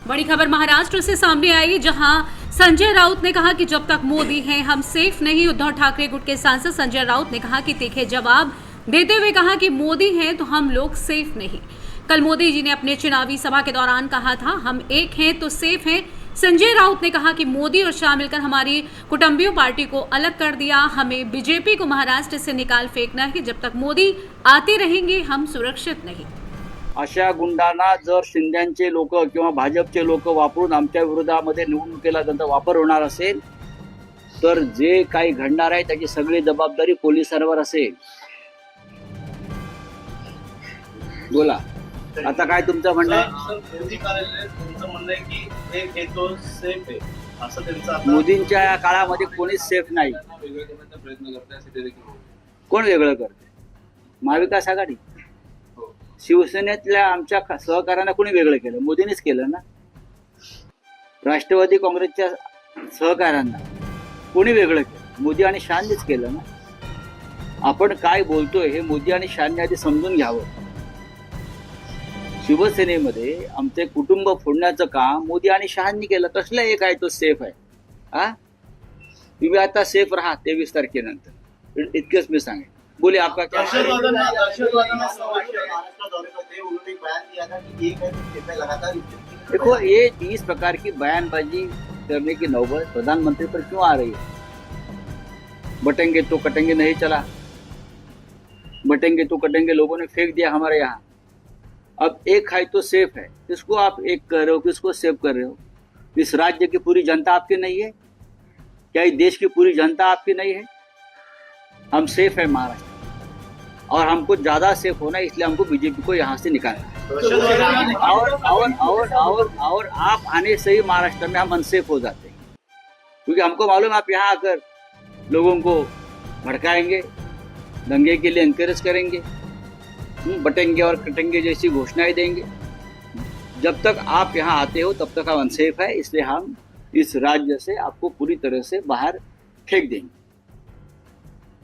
बड़ी खबर महाराष्ट्र से सामने आई, जहां संजय राउत ने कहा कि जब तक मोदी हैं हम सेफ नहीं। उद्धव ठाकरे गुट के सांसद संजय राउत ने कहा कि तीखे जवाब देते हुए कहा कि मोदी हैं तो हम लोग सेफ नहीं। कल मोदी जी ने अपने चुनावी सभा के दौरान कहा था हम एक हैं तो सेफ हैं। संजय राउत ने कहा कि मोदी और शाह मिलकर हमारी कुटुंबियों पार्टी को अलग कर दिया। हमें बीजेपी को महाराष्ट्र से निकाल फेंकना है। जब तक मोदी आते रहेंगे हम सुरक्षित नहीं। अशा गुंडांना जर शिंद्यांचे लोक किंवा भाजपचे लोक वापरून आमच्या विरोधामध्ये निवडणुकीला त्यांचा वापर होणार असेल तर जे काही घडणार आहे त्याची सगळी जबाबदारी पोलिसांवर असेल। बोला आता काय तुमचं म्हणणं आहे? मोदी कार्यालय तुमचं म्हणणं आहे की एक हे तो सेफ आहे असं त्यांचं आता मोदींच्या या काळामध्ये कोणीच सेफ नाही। वेगळं करण्याचा प्रयत्न करताय असं ते देखील कोण वेगळं करते? महाविकास आघाडी, शिवसेनेतल्या आमच्या सहकार्यांना कोणी वेगळं केलं? मोदींनीच केलं ना। राष्ट्रवादी काँग्रेसच्या सहकार्यांना कोणी वेगळं केलं? मोदी आणि शहांनीच केलं ना। आपण काय बोलतोय हे मोदी आणि शहांनी आधी समजून घ्यावं। शिवसेनेमध्ये आमचे कुटुंब फोडण्याचं काम मोदी आणि शहांनी केलं। कसलं एक आहे तो सेफ आहे? हा, तुम्ही आता सेफ राहा 23 तारखेनंतर, इतकंच मी सांगेन। बोले आपका क्या? दहशतवादांना देखो ये इस प्रकार की बयानबाजी करने की नौबत प्रधानमंत्री पर क्यों आ रही है? बटेंगे तो कटेंगे नहीं चला, बटेंगे तो कटेंगे लोगों ने फेंक दिया हमारे यहाँ। अब एक है तो सेफ है, किसको आप एक कर रहे हो, किसको सेव कर रहे हो? इस राज्य की पूरी जनता आपकी नहीं है क्या? इस देश की पूरी जनता आपकी नहीं है? हम सेफ है महाराष्ट्र, और हमको ज्यादा सेफ होना है, इसलिए हमको बीजेपी को यहाँ से निकालना है। और आप आने से ही महाराष्ट्र में हम अनसेफ हो जाते हैं, क्योंकि हमको मालूम है आप यहाँ आकर लोगों को भड़काएंगे, दंगे के लिए एनकरेज करेंगे, बटेंगे और कटेंगे जैसी घोषणाएं देंगे। जब तक आप यहाँ आते हो तब तक हम अनसेफ है, इसलिए हम इस राज्य से आपको पूरी तरह से बाहर फेंक देंगे।